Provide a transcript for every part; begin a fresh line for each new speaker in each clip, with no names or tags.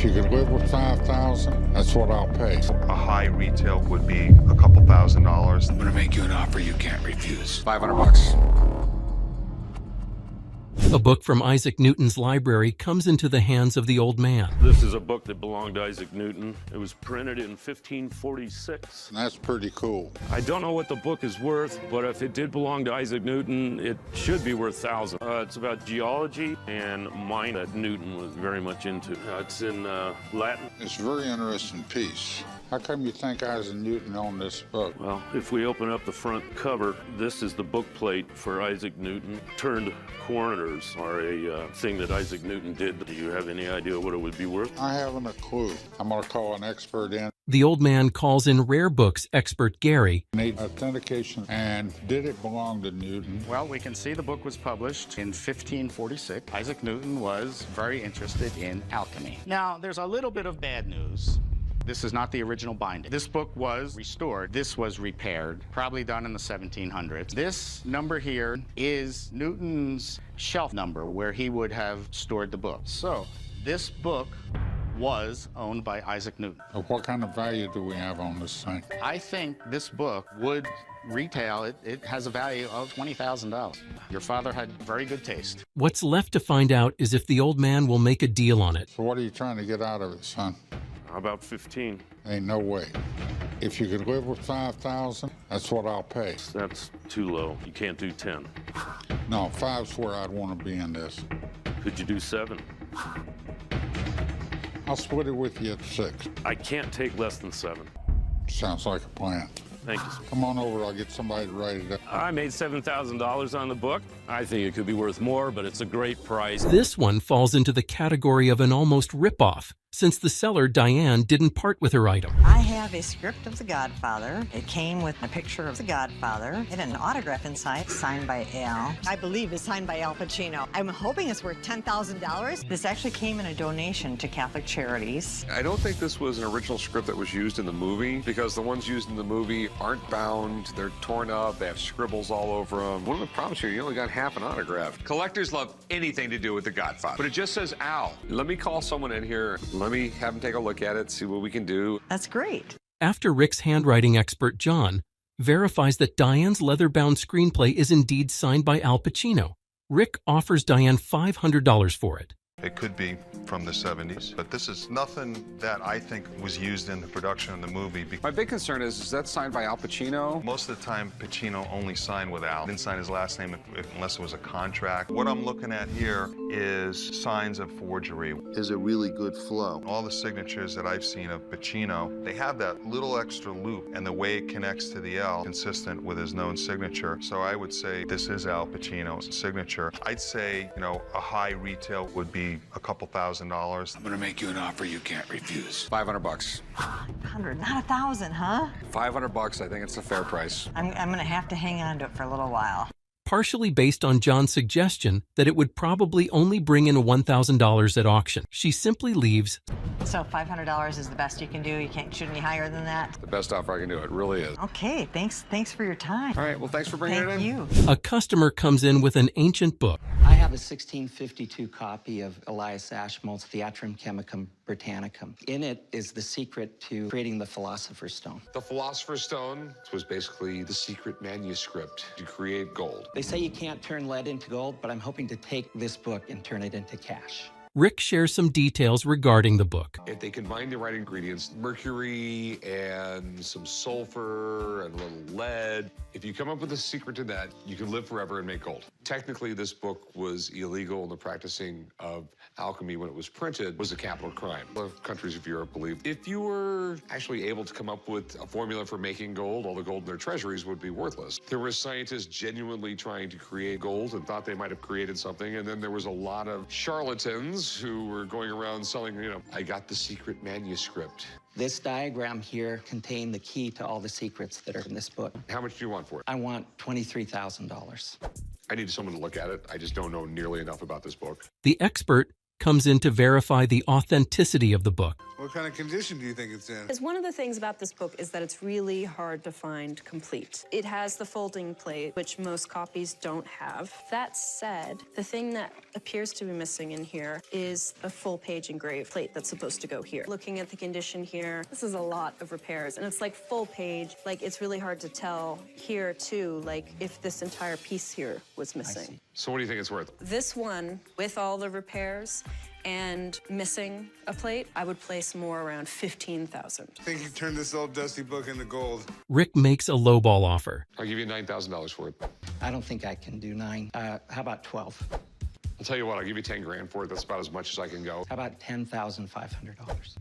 If you can live with $5,000, that's what I'll pay.
A high retail would be a couple $1,000s.
I'm gonna make you an offer you can't refuse. 500 bucks.
A book from Isaac Newton's library comes into the hands of the old man.
This is a book that belonged to Isaac Newton. It was printed in 1546.
And that's pretty cool.
I don't know what the book is worth, but if it did belong to Isaac Newton, it should be worth thousands. It's about geology and mine that Newton was very much into. It's in Latin.
It's a very interesting piece. How come you think Isaac Newton owned this book?
Well, if we open up the front cover, this is the book plate for Isaac Newton. Turned coroners are a thing that Isaac Newton did. Do you have any idea what it would be worth?
I haven't a clue. I'm going to call an expert in.
The old man calls in rare books expert Gary.
Need authentication. And did it belong to Newton?
Well, we can see the book was published in 1546. Isaac Newton was very interested in alchemy. Now, there's a little bit of bad news. This is not the original binding. This book was restored. This was repaired, probably done in the 1700s. This number here is Newton's shelf number where he would have stored the book. So this book was owned by Isaac Newton.
What kind of value do we have on this thing?
I think this book would retail, it has a value of $20,000. Your father had very good taste.
What's left to find out is if the old man will make a deal on it.
So what are you trying to get out of it, son?
How about 15?
Ain't no way. If you can live with $5,000, that's what I'll pay.
That's too low. You can't do 10.
No, 5's where I'd want to be in this.
Could you do 7?
I'll split it with you at 6.
I can't take less than 7.
Sounds like a plan.
Thank you, sir.
Come on over, I'll get somebody to write it up.
I made $7,000 on the book. I think it could be worth more, but it's a great price.
This one falls into the category of an almost ripoff, since the seller, Diane, didn't part with her item.
I have a script of The Godfather. It came with a picture of The Godfather and an autograph inside, signed by Al. I believe it's signed by Al Pacino. I'm hoping it's worth $10,000. This actually came in a donation to Catholic Charities.
I don't think this was an original script that was used in the movie, because the ones used in the movie aren't bound, they're torn up, they have scribbles all over them. One of the problems here, you only got half an autograph. Collectors love anything to do with The Godfather, but it just says Al. Let me call someone in here. Let me have him take a look at it, see what we can do.
That's great.
After Rick's handwriting expert, John, verifies that Diane's leather-bound screenplay is indeed signed by Al Pacino, Rick offers Diane $500 for it.
It could be from the 70s, but this is nothing that I think was used in the production of the movie.
My big concern is that signed by Al Pacino?
Most of the time, Pacino only signed with Al. Didn't sign his last name unless it was a contract. What I'm looking at here is signs of forgery. Is a really good flow. All the signatures that I've seen of Pacino, they have that little extra loop, and the way it connects to the L, consistent with his known signature. So I would say this is Al Pacino's signature. I'd say, you know, a high retail would be a couple $1,000s.
I'm gonna make you an offer you can't refuse. 500 bucks.
100, not 1,000, huh?
500 bucks, I think it's a fair price.
I'm gonna have to hang on to it for a little while.
Partially based on John's suggestion that it would probably only bring in $1,000 at auction, she simply leaves.
So $500 is the best you can do? You can't shoot any higher than that?
The best offer I can do, it really is.
Okay, thanks for your time.
All right, well, thanks for bringing it in.
Thank you.
A customer comes in with an ancient book.
I have a 1652 copy of Elias Ashmole's Theatrum Chemicum Britannicum. In it is the secret to creating the Philosopher's Stone.
The Philosopher's Stone was basically the secret manuscript to create gold.
They say you can't turn lead into gold, but I'm hoping to take this book and turn it into cash.
Rick shares some details regarding the book.
If they combine the right ingredients, mercury and some sulfur and a little lead, if you come up with a secret to that, you can live forever and make gold. Technically, this book was illegal, and the practicing of alchemy when it was printed was a capital crime. A lot of countries of Europe believe if you were actually able to come up with a formula for making gold, all the gold in their treasuries would be worthless. There were scientists genuinely trying to create gold and thought they might have created something, and then there was a lot of charlatans who were going around selling, I got the secret manuscript.
This diagram here contained the key to all the secrets that are in this book.
How much do you want for it?
I want $23,000.
I need someone to look at it. I just don't know nearly enough about this book.
The expert comes in to verify the authenticity of the book.
What kind of condition do you think it's in?
One of the things about this book is that it's really hard to find complete. It has the folding plate, which most copies don't have. That said, the thing that appears to be missing in here is a full-page engraved plate that's supposed to go here. Looking at the condition here, this is a lot of repairs, and it's like full page. Like, it's really hard to tell here, too, like, if this entire piece here was missing.
So what do you think it's worth?
This one, with all the repairs and missing a plate, I would place more around $15,000.
I think you turned this old dusty book into gold.
Rick makes a lowball offer.
I'll give you $9,000 for it.
I don't think I can do 9. How about 12?
I'll tell you what, I'll give you 10 grand for it. That's about as much as I can go.
How about $10,500?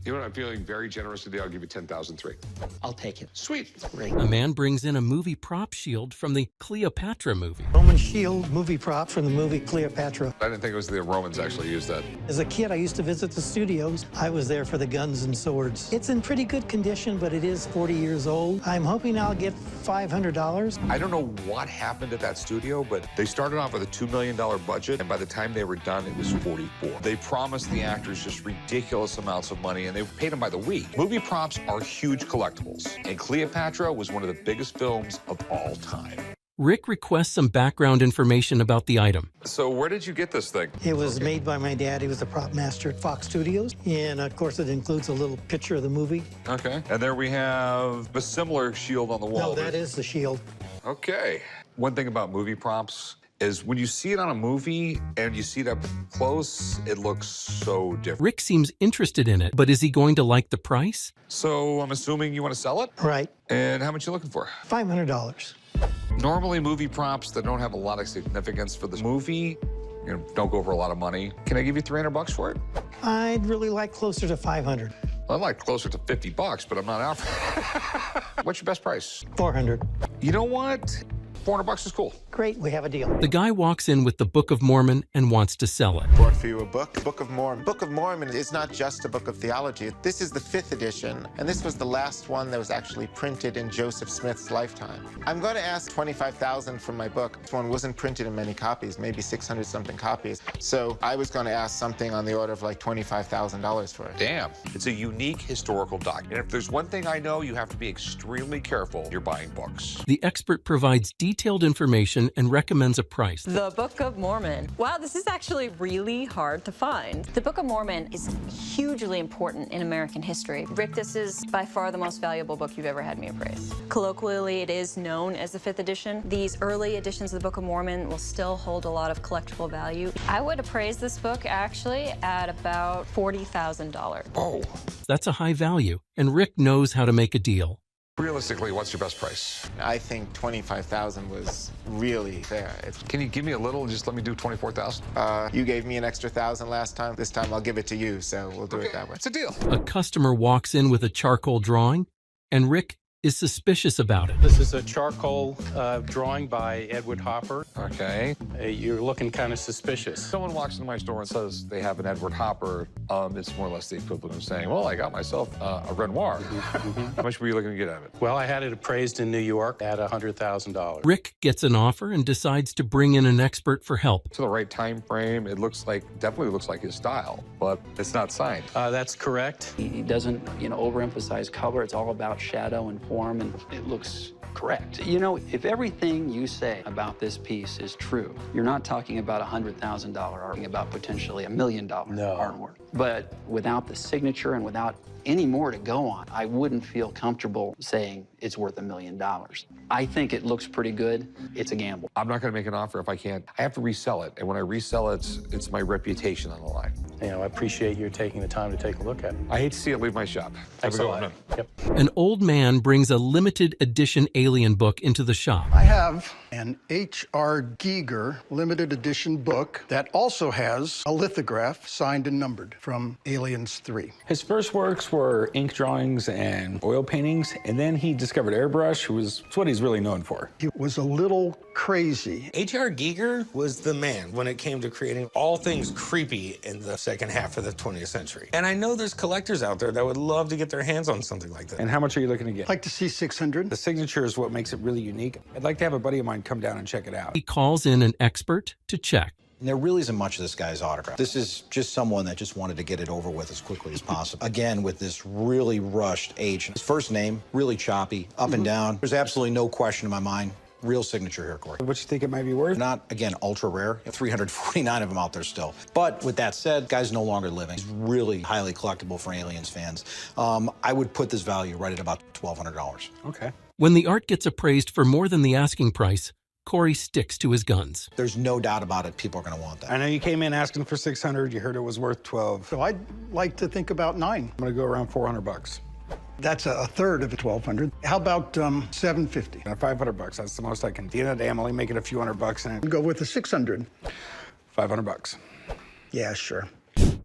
You know what, I'm feeling very generous today. I'll give you $10,300.
I'll take it.
Sweet.
Great.
A man brings in a movie prop shield from the Cleopatra movie.
Roman shield movie prop from the movie Cleopatra.
I didn't think it was the Romans actually used that.
As a kid, I used to visit the studios. I was there for the guns and swords. It's in pretty good condition, but it is 40 years old. I'm hoping I'll get $500.
I don't know what happened at that studio, but they started off with a $2 million budget, and by the time they were done, it was 44. They promised the actors just ridiculous amounts of money, and they paid them by the week. Movie props are huge collectibles, and Cleopatra was one of the biggest films of all time.
Rick requests some background information about the item.
So where did you get this thing?
It was made by my dad. He was the prop master at Fox Studios. And, of course, it includes a little picture of the movie.
Okay. And there we have a similar shield on the wall.
No, that is the shield.
Okay. One thing about movie props is when you see it on a movie and you see it up close, it looks so different.
Rick seems interested in it, but is he going to like the price?
So I'm assuming you want to sell it?
Right.
And how much you looking for?
$500.
Normally, movie props that don't have a lot of significance for the movie, don't go over a lot of money. Can I give you $300 for it?
I'd really like closer to 500.
I'd like closer to $50, but I'm not offering. What's your best price?
400.
You know what? $400 is cool.
Great, we have a deal.
The guy walks in with the Book of Mormon and wants to sell it.
Brought for you a book, the Book of Mormon. Book of Mormon is not just a book of theology. This is the 5th edition, and this was the last one that was actually printed in Joseph Smith's lifetime. I'm going to ask $25,000 for my book. This one wasn't printed in many copies, maybe 600-something copies. So I was going to ask something on the order of like $25,000 for it.
Damn. It's a unique historical document. And if there's one thing I know, you have to be extremely careful when you're buying books.
The expert provides detailed information and recommends a price.
The Book of Mormon. Wow, this is actually really hard to find. The Book of Mormon is hugely important in American history. Rick, this is by far the most valuable book you've ever had me appraise. Colloquially, it is known as the 5th edition. These early editions of the Book of Mormon will still hold a lot of collectible value. I would appraise this book actually at about $40,000.
Oh.
That's a high value, and Rick knows how to make a deal.
Realistically, what's your best price?
I think $25,000 was really fair.
Can you give me a little and just let me do $24,000?
You gave me an extra $1,000 last time. This time I'll give it to you, so we'll do it that way.
It's a deal.
A customer walks in with a charcoal drawing, and Rick is suspicious about it.
This is a charcoal drawing by Edward Hopper.
Okay.
You're looking kind of suspicious.
Someone walks into my store and says they have an Edward Hopper. It's more or less the equivalent of saying, well, I got myself a Renoir. How much were you looking to get out of it?
Well, I had it appraised in New York at $100,000.
Rick gets an offer and decides to bring in an expert for help.
To the right time frame, it definitely looks like his style, but it's not signed.
That's correct.
He doesn't, overemphasize color. It's all about shadow and form, and it looks correct. If everything you say about this piece is true, you're not talking about $100,000 art, about potentially $1 million artwork. But without the signature and without any more to go on, I wouldn't feel comfortable saying it's worth $1 million. I think it looks pretty good. It's a gamble.
I'm not going to make an offer if I can't. I have to resell it, and when I resell it, it's my reputation on the line.
I appreciate you taking the time to take a look at it.
I hate to see it leave my shop.
Thanks a lot. Yep.
An old man brings a limited edition alien book into the shop.
I have an H.R. Giger limited edition book that also has a lithograph signed and numbered from Aliens 3.
His first works were ink drawings and oil paintings, and then he discovered airbrush, which is what he's really known for.
It was a little crazy.
H.R. Giger was the man when it came to creating all things creepy in the second half of the 20th century. And I know there's collectors out there that would love to get their hands on something like that.
And how much are you looking to get?
I'd like to see 600.
The signature is what makes it really unique. I'd like to have a buddy of mine come down and check it out.
He calls in an expert to check.
There really isn't much of this guy's autograph. This is just someone that just wanted to get it over with as quickly as possible. Again, with this really rushed age. His first name, really choppy, up and down. There's absolutely no question in my mind. Real signature here, Corey.
What you think it might be worth?
Not, again, ultra rare. 349 of them out there still. But with that said, guy's no longer living. He's really highly collectible for Aliens fans. I would put this value right at about $1,200.
Okay.
When the art gets appraised for more than the asking price, Corey sticks to his guns.
There's no doubt about it. People are going to want that.
I know you came in asking for 600. You heard it was worth 12.
So I'd like to think about 9.
I'm going to go around 400 bucks.
That's a third of the 1,200. How about 750?
500 bucks. That's the most I can. Dina and Emily make it a few $100 and
Go with the 600.
500 bucks.
Yeah, sure.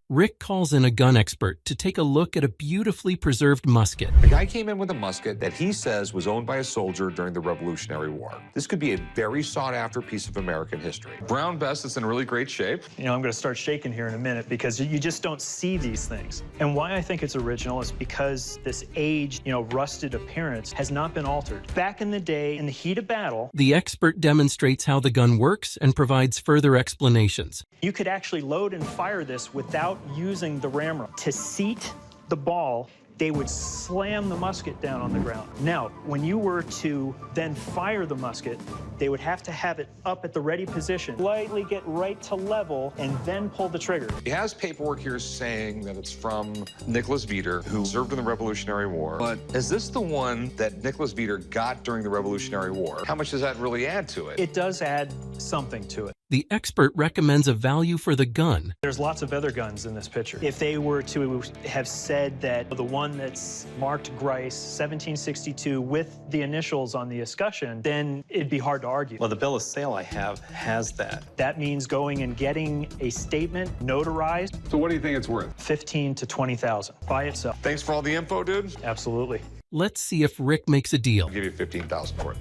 Rick calls in a gun expert to take a look at a beautifully preserved musket.
The guy came in with a musket that he says was owned by a soldier during the Revolutionary War. This could be a very sought-after piece of American history. Brown vest, it's in really great shape.
You know, I'm going to start shaking here in a minute because you just don't see these things. And why I think it's original is because this aged, rusted appearance has not been altered. Back in the day, in the heat of battle,
The expert demonstrates how the gun works and provides further explanations.
you could actually load and fire this without using the ramrod. To seat the ball, they would slam the musket down on the ground. Now, when you were to then fire the musket, they would have to have it up at the ready position, slightly get right to level, and then pull the trigger.
He has paperwork here saying that it's from Nicholas Veeder, who served in the Revolutionary War. But is this the one that Nicholas Veeder got during the Revolutionary War? How much does that really add to it?
It does add something to it.
The expert recommends a value for the gun.
There's lots of other guns in this picture. If they were to have said that the one that's marked Grice 1762 with the initials on the escutcheon, then it'd be hard to argue.
Well, the bill of sale I have has that.
That means going and getting a statement notarized.
So what do you think it's worth?
15 to 20,000 by itself.
Thanks for all the info, dude.
Absolutely.
Let's see if Rick makes a deal.
I'll give you 15,000 for it.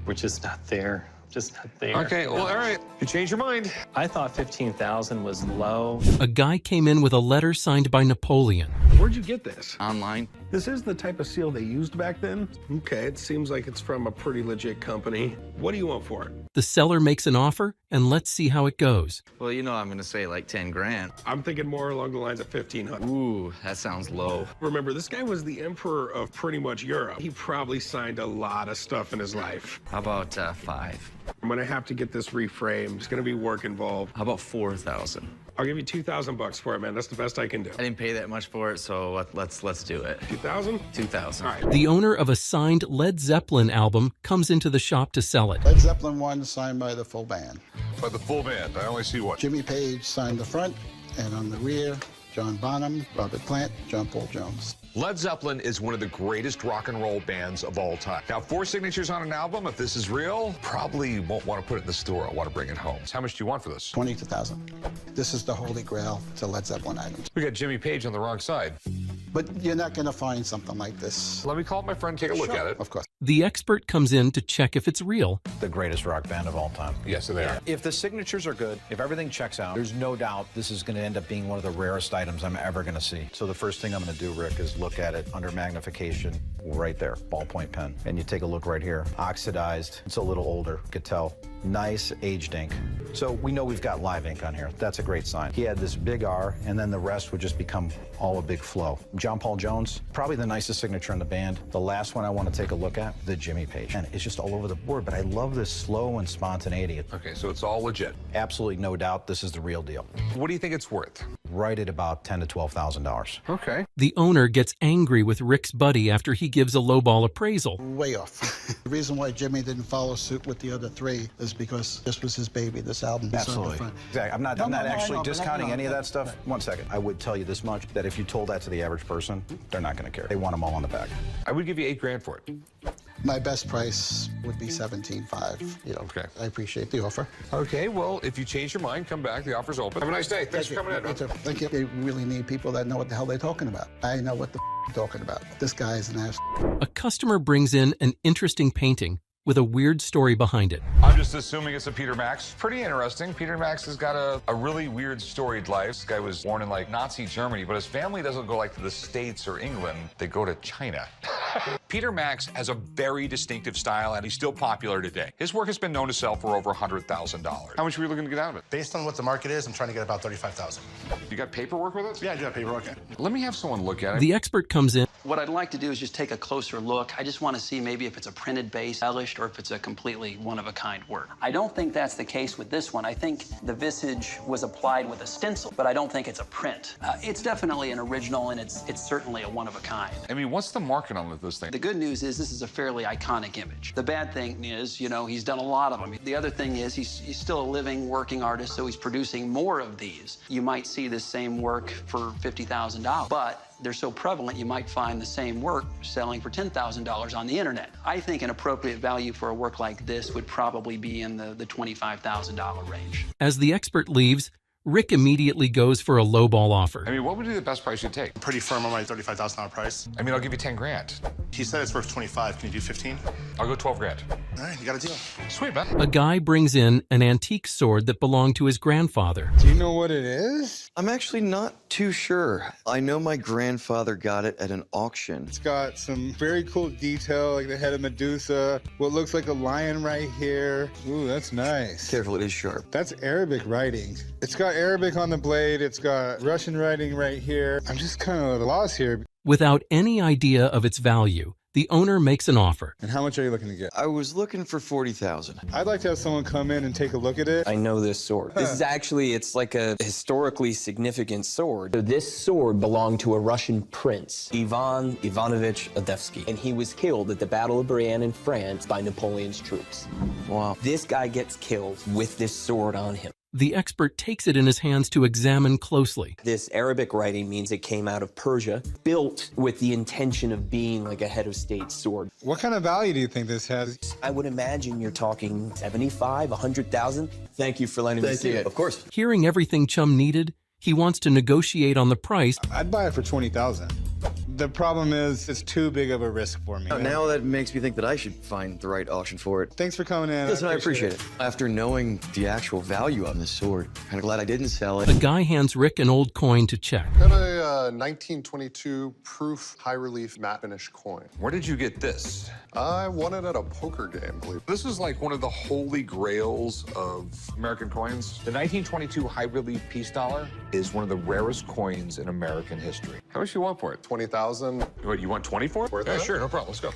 Which is not there. Just not there.
Okay, well, all right. You changed your mind.
I thought 15,000 was low.
A guy came in with a letter signed by Napoleon.
Where'd you get this?
Online.
This is the type of seal they used back then? Okay, it seems like it's from a pretty legit company. What do you want for it?
The seller makes an offer, and let's see how it goes.
Well, I'm going to say like 10 grand.
I'm thinking more along the lines of 1,500.
Ooh, that sounds low.
Remember, this guy was the emperor of pretty much Europe. He probably signed a lot of stuff in his life.
How about 5?
I'm going to have to get this reframed. There's going to be work involved.
How about 4,000?
I'll give you 2,000 bucks for it, man. That's the best I can do.
I didn't pay that much for it, so let's do it.
2,000?
2,000.
All right.
The owner of a signed Led Zeppelin album comes into the shop to sell it.
Led Zeppelin 1 signed by the full band.
By the full band, I only see one.
Jimmy Page signed the front, and on the rear, John Bonham, Robert Plant, John Paul Jones.
Led Zeppelin is one of the greatest rock and roll bands of all time. Now, 4 signatures on an album, if this is real, probably won't want to put it in the store. I want to bring it home. So how much do you want for this?
22,000. This is the holy grail to Led Zeppelin items.
We got Jimmy Page on the wrong side.
But you're not going to find something like this.
Let me call up my friend, take a look at it.
Of course.
The expert comes in to check if it's real.
The greatest rock band of all time.
Yes, they are.
If the signatures are good, if everything checks out, there's no doubt this is going to end up being one of the rarest items I'm ever going to see. So the first thing I'm going to do, Rick, is look at it under magnification right there, ballpoint pen. And you take a look right here, oxidized. It's a little older, you could tell. Nice aged ink. So we know we've got live ink on here. That's a great sign. He had this big R, and then the rest would just become all a big flow. John Paul Jones, probably the nicest signature in the band. The last one I want to take a look at, the Jimmy Page. And it's just all over the board, but I love this slow and spontaneity.
Okay, so it's all legit.
Absolutely no doubt this is the real deal.
What do you think it's worth?
Right at about $10,000 to $12,000.
Okay.
The owner gets angry with Rick's buddy after he gives a lowball appraisal.
Way off. The reason why Jimmy didn't follow suit with the other 3 is because this was his baby, this album.
Absolutely. Exactly. I'm not actually discounting any of that stuff. One second. I would tell you this much, that if you told that to the average person, they're not going to care. They want them all on the back.
I would give you $8 grand for it.
My best price would be $17,500.
Okay.
I appreciate the offer.
Okay, well, if you change your mind, come back. The offer's open. Have a nice day. Thanks for coming in.
Thank you. They really need people that know what the hell they're talking about. I know what the I'm talking about. This guy is an ass.
A customer brings in an interesting painting with a weird story behind it.
I'm just assuming it's a Peter Max. Pretty interesting. Peter Max has got a really weird storied life. This guy was born in like Nazi Germany, but his family doesn't go like to the States or England. They go to China. Peter Max has a very distinctive style, and he's still popular today. His work has been known to sell for over $100,000. How much were you looking to get out of it?
Based on what the market is, I'm trying to get about $35,000.
You got paperwork with it?
Yeah, I do have paperwork.
Let me have someone look at it.
The expert comes in.
What I'd like to do is just take a closer look. I just want to see maybe if it's a printed base, embellished, or if it's a completely one-of-a-kind work. I don't think that's the case with this one. I think the visage was applied with a stencil, but I don't think it's a print. It's definitely an original, and it's certainly a one-of-a-kind.
I mean, what's the market on this thing?
The good news is this is a fairly iconic image. The bad thing is, you know, he's done a lot of them. The other thing is he's still a living, working artist, so he's producing more of these. You might see this same work for $50,000, but they're so prevalent, you might find the same work selling for $10,000 on the internet. I think an appropriate value for a work like this would probably be in the $25,000 range.
As the expert leaves, Rick immediately goes for a lowball offer.
I mean, what would be the best price you'd take?
Pretty firm on my $35,000 price.
I mean, I'll give you 10 grand.
He said it's worth 25. Can you do 15?
I'll go 12 grand.
All right, you got a deal.
Sweet, man.
A guy brings in an antique sword that belonged to his grandfather.
Do you know what it is?
I'm actually not too sure. I know my grandfather got it at an auction.
It's got some very cool detail, like the head of Medusa, what looks like a lion right here. Ooh, that's nice.
Careful, it is sharp.
That's Arabic writing. It's got Arabic on the blade, it's got Russian writing right here. I'm just kind of at a loss here.
Without any idea of its value, the owner makes an offer.
And how much are you looking to get?
I was looking for $40,000.
I'd like to have someone come in and take a look at it.
I know this sword. This is actually, it's like a historically significant sword. So this sword belonged to a Russian prince, Ivan Ivanovich Adevsky, and he was killed at the Battle of Brienne in France by Napoleon's troops.
Wow.
This guy gets killed with this sword on him.
The expert takes it in his hands to examine closely.
This Arabic writing means it came out of Persia, built with the intention of being like a head of state sword.
What kind of value do you think this has?
I would imagine you're talking 75, 100,000. Thank you for letting me see it. Of course.
Hearing everything Chum needed, he wants to negotiate on the price.
I'd buy it for $20,000. The problem is, it's too big of a risk for me.
Now that makes me think that I should find the right auction for it.
Thanks for coming in.
Listen, I appreciate it. After knowing the actual value of this sword, kind of glad I didn't sell it.
The guy hands Rick an old coin to check.
Got a 1922 proof high relief matte finish coin.
Where did you get this?
I won it at a poker game, I believe.
This is like one of the holy grails of American coins. The 1922 high relief peace dollar is one of the rarest coins in American history. How much do you want for it?
20,000.
What, you want 20 for it?
Worth
Yeah,
it?
sure, no problem. Let's go.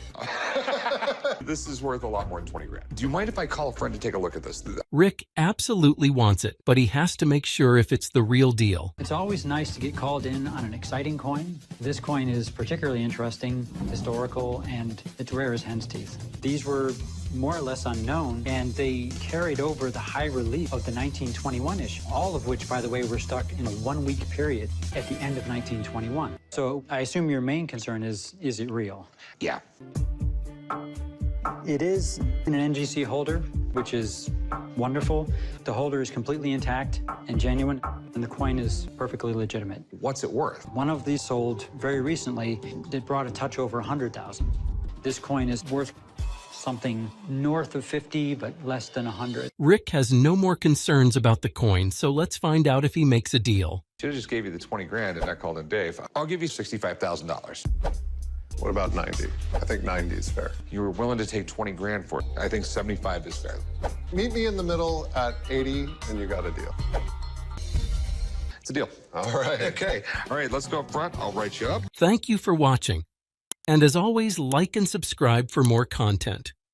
This is worth a lot more than 20 grand. Do you mind if I call a friend to take a look at this?
Rick absolutely wants it, but he has to make sure if it's the real deal.
It's always nice to get called in on an exciting coin. This coin is particularly interesting, historical, and it's rare as hen's teeth. These were more or less unknown, and they carried over the high relief of the 1921 issue, all of which, by the way, were stuck in a one-week period at the end of 1921. So I assume your main concern is it real?
Yeah.
It is in an NGC holder, which is wonderful. The holder is completely intact and genuine, and the coin is perfectly legitimate.
What's it worth?
One of these sold very recently that brought a touch over 100,000. This coin is worth something north of 50, but less than 100.
Rick has no more concerns about the coin, so let's find out if he makes a deal.
Should have just gave you the 20 grand and not called in Dave. I'll give you $65,000.
What about 90? I think 90 is fair.
You were willing to take 20 grand for it. I think 75 is fair.
Meet me in the middle at 80, and you got a deal.
It's a deal.
All right.
Okay. All right, let's go up front. I'll write you up.
Thank you for watching. And as always, like and subscribe for more content.